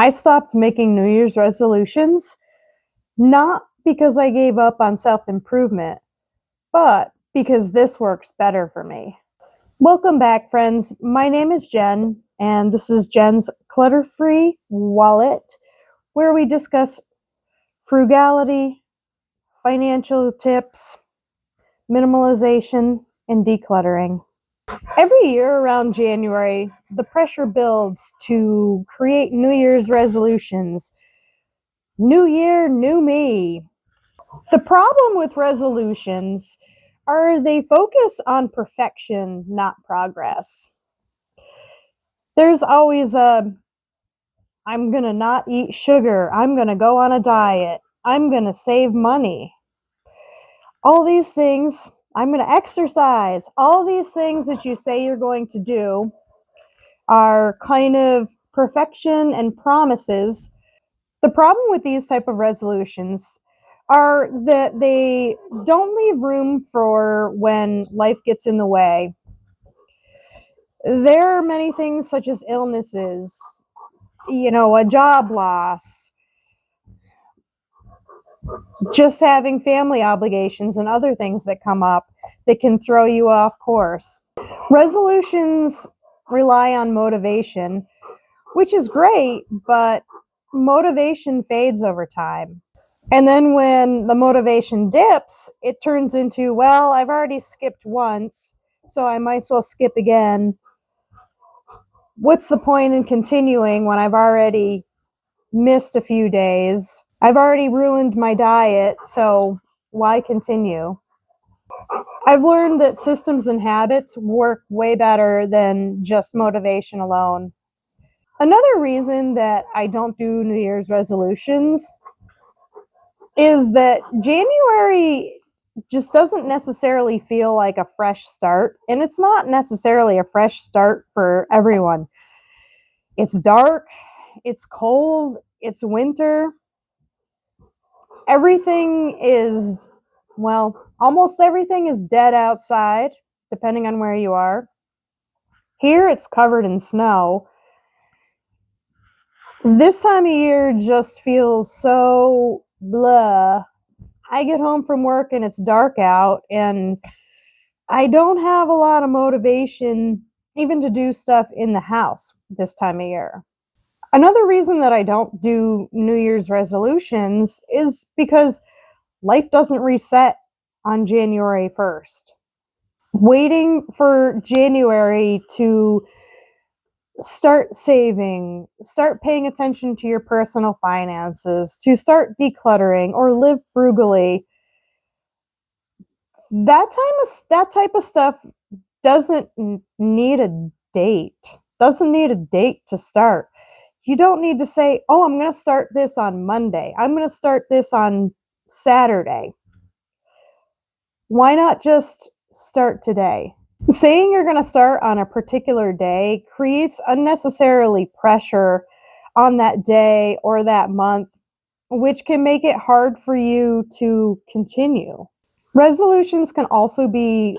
I stopped making New Year's resolutions, not because I gave up on self-improvement, but because this works better for me. Welcome back, friends. My name is Jen, and this is Jen's Clutter-Free Wallet, where we discuss frugality, financial tips, minimalization, and decluttering. Every year around January, the pressure builds to create New Year's resolutions. New year, new me. The problem with resolutions are they focus on perfection, not progress. There's always I'm going to not eat sugar. I'm going to go on a diet. I'm going to save money. All these things, I'm going to exercise. All these things that you say you're going to do are kind of perfection and promises. The problem with these type of resolutions are that they don't leave room for when life gets in the way. There are many things such as illnesses, a job loss, just having family obligations and other things that come up that can throw you off course. Resolutions rely on motivation, which is great, but motivation fades over time. And then when the motivation dips, it turns into, well, I've already skipped once, so I might as well skip again. What's the point in continuing when I've already missed a few days? I've already ruined my diet, so why continue? I've learned that systems and habits work way better than just motivation alone. Another reason that I don't do New Year's resolutions is that January just doesn't necessarily feel like a fresh start, and it's not necessarily a fresh start for everyone. It's dark, it's cold, it's winter. Almost everything is dead outside, depending on where you are. Here it's covered in snow. This time of year just feels so blah. I get home from work and it's dark out, and I don't have a lot of motivation even to do stuff in the house this time of year. Another reason that I don't do New Year's resolutions is because life doesn't reset on January 1st. Waiting for January to start saving, start paying attention to your personal finances, to start decluttering or live frugally, that type of stuff doesn't need a date. Doesn't need a date to start. You don't need to say, "Oh, I'm going to start this on Monday. I'm going to start this on Saturday." Why not just start today? Saying you're going to start on a particular day creates unnecessarily pressure on that day or that month, which can make it hard for you to continue. Resolutions can also be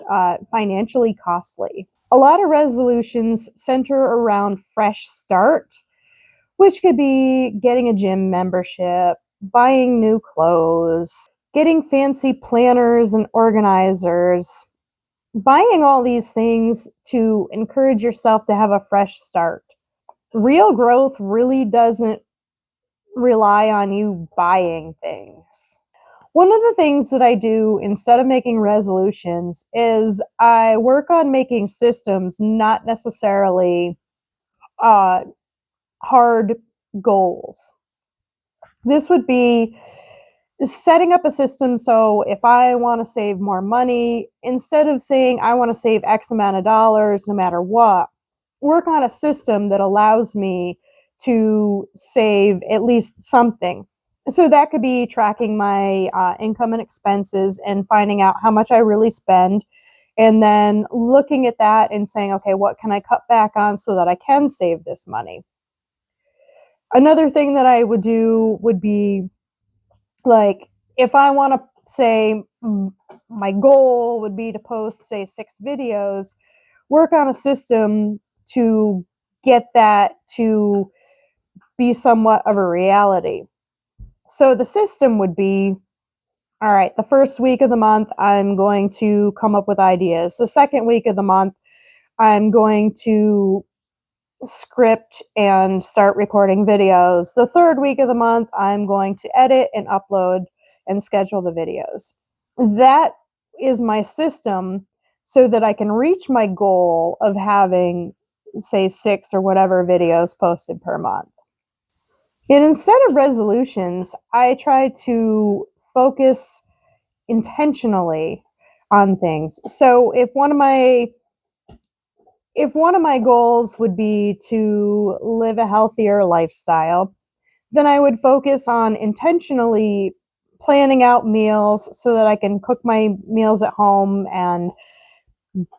financially costly. A lot of resolutions center around fresh start, which could be getting a gym membership, buying new clothes, getting fancy planners and organizers, buying all these things to encourage yourself to have a fresh start. Real growth really doesn't rely on you buying things. One of the things that I do instead of making resolutions is I work on making systems, not necessarily hard goals. This would be setting up a system so if I want to save more money, instead of saying I want to save X amount of dollars no matter what, work on a system that allows me to save at least something. So that could be tracking my income and expenses and finding out how much I really spend, and then looking at that and saying, okay, what can I cut back on so that I can save this money? Another thing that I would do would be, like, if I want to say my goal would be to post, say, 6 videos, work on a system to get that to be somewhat of a reality. So the system would be, all right, the first week of the month, I'm going to come up with ideas. The second week of the month, I'm going to script and start recording videos. The third week of the month, I'm going to edit and upload and schedule the videos. That is my system so that I can reach my goal of having, say, 6 or whatever videos posted per month. And instead of resolutions, I try to focus intentionally on things. So if one of my goals would be to live a healthier lifestyle, then I would focus on intentionally planning out meals so that I can cook my meals at home and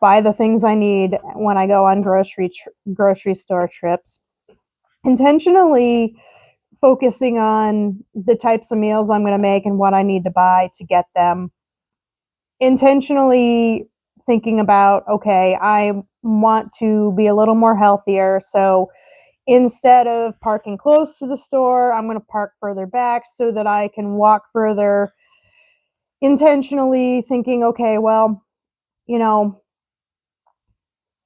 buy the things I need when I go on grocery store trips. Intentionally focusing on the types of meals I'm going to make and what I need to buy to get them. Intentionally thinking about, okay, I want to be a little more healthier, so instead of parking close to the store, I'm going to park further back so that I can walk further. Intentionally thinking, okay, well, you know,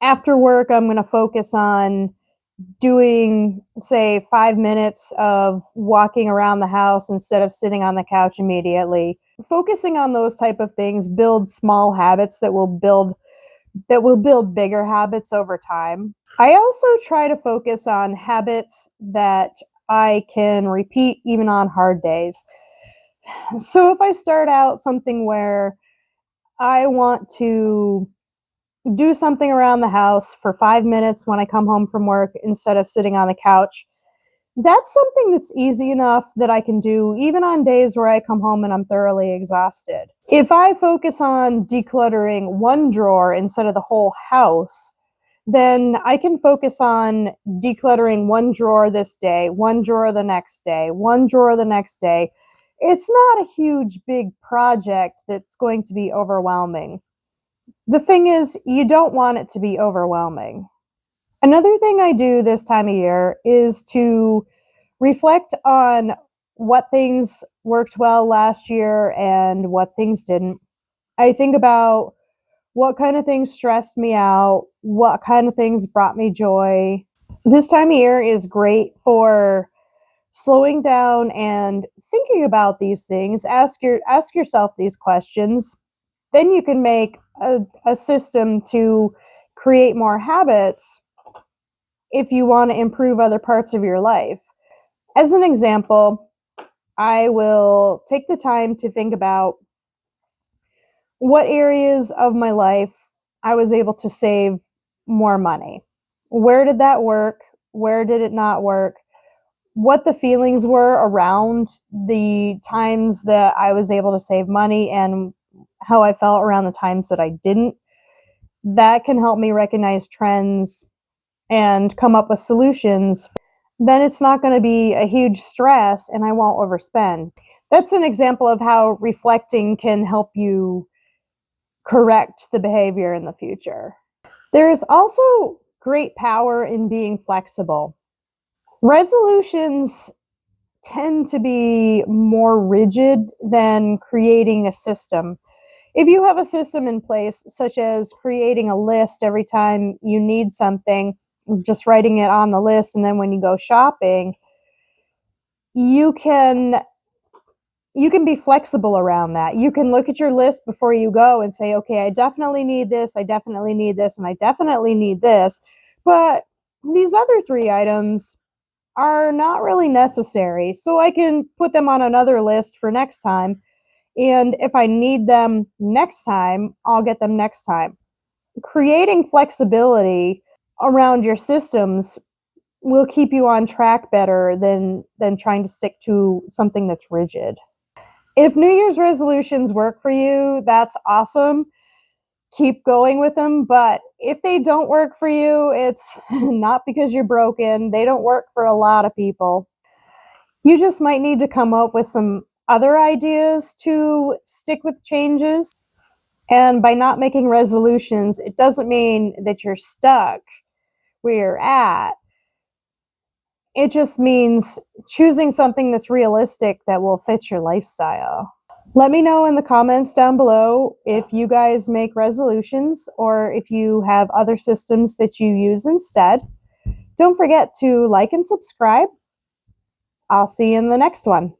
after work, I'm going to focus on doing, say, 5 minutes of walking around the house instead of sitting on the couch immediately. Focusing on those type of things build small habits that will build bigger habits over time. I also try to focus on habits that I can repeat even on hard days. So if I start out something where I want to do something around the house for 5 minutes when I come home from work instead of sitting on the couch, that's something that's easy enough that I can do even on days where I come home and I'm thoroughly exhausted. If I focus on decluttering one drawer instead of the whole house, then I can focus on decluttering one drawer this day, one drawer the next day, one drawer the next day. It's not a huge, big project that's going to be overwhelming. The thing is, you don't want it to be overwhelming. Another thing I do this time of year is to reflect on what things worked well last year and what things didn't. I think about what kind of things stressed me out, what kind of things brought me joy. This time of year is great for slowing down and thinking about these things. Ask yourself these questions. Then you can make a system to create more habits if you want to improve other parts of your life. As an example, I will take the time to think about what areas of my life I was able to save more money. Where did that work? Where did it not work? What the feelings were around the times that I was able to save money and how I felt around the times that I didn't. That can help me recognize trends and come up with solutions. Then it's not going to be a huge stress and I won't overspend. That's an example of how reflecting can help you correct the behavior in the future. There is also great power in being flexible. Resolutions tend to be more rigid than creating a system. If you have a system in place, such as creating a list every time you need something, just writing it on the list, and then when you go shopping, you can be flexible around that. You can look at your list before you go and say, okay, I definitely need this, I definitely need this, and I definitely need this. But these other 3 items are not really necessary. So I can put them on another list for next time. And if I need them next time, I'll get them next time. Creating flexibility around your systems will keep you on track better than trying to stick to something that's rigid. If New Year's resolutions work for you, that's awesome. Keep going with them. But if they don't work for you, it's not because you're broken. They don't work for a lot of people. You just might need to come up with some other ideas to stick with changes. And by not making resolutions, it doesn't mean that you're stuck where you're at. It just means choosing something that's realistic that will fit your lifestyle. Let me know in the comments down below if you guys make resolutions or if you have other systems that you use instead. Don't forget to like and subscribe. I'll see you in the next one.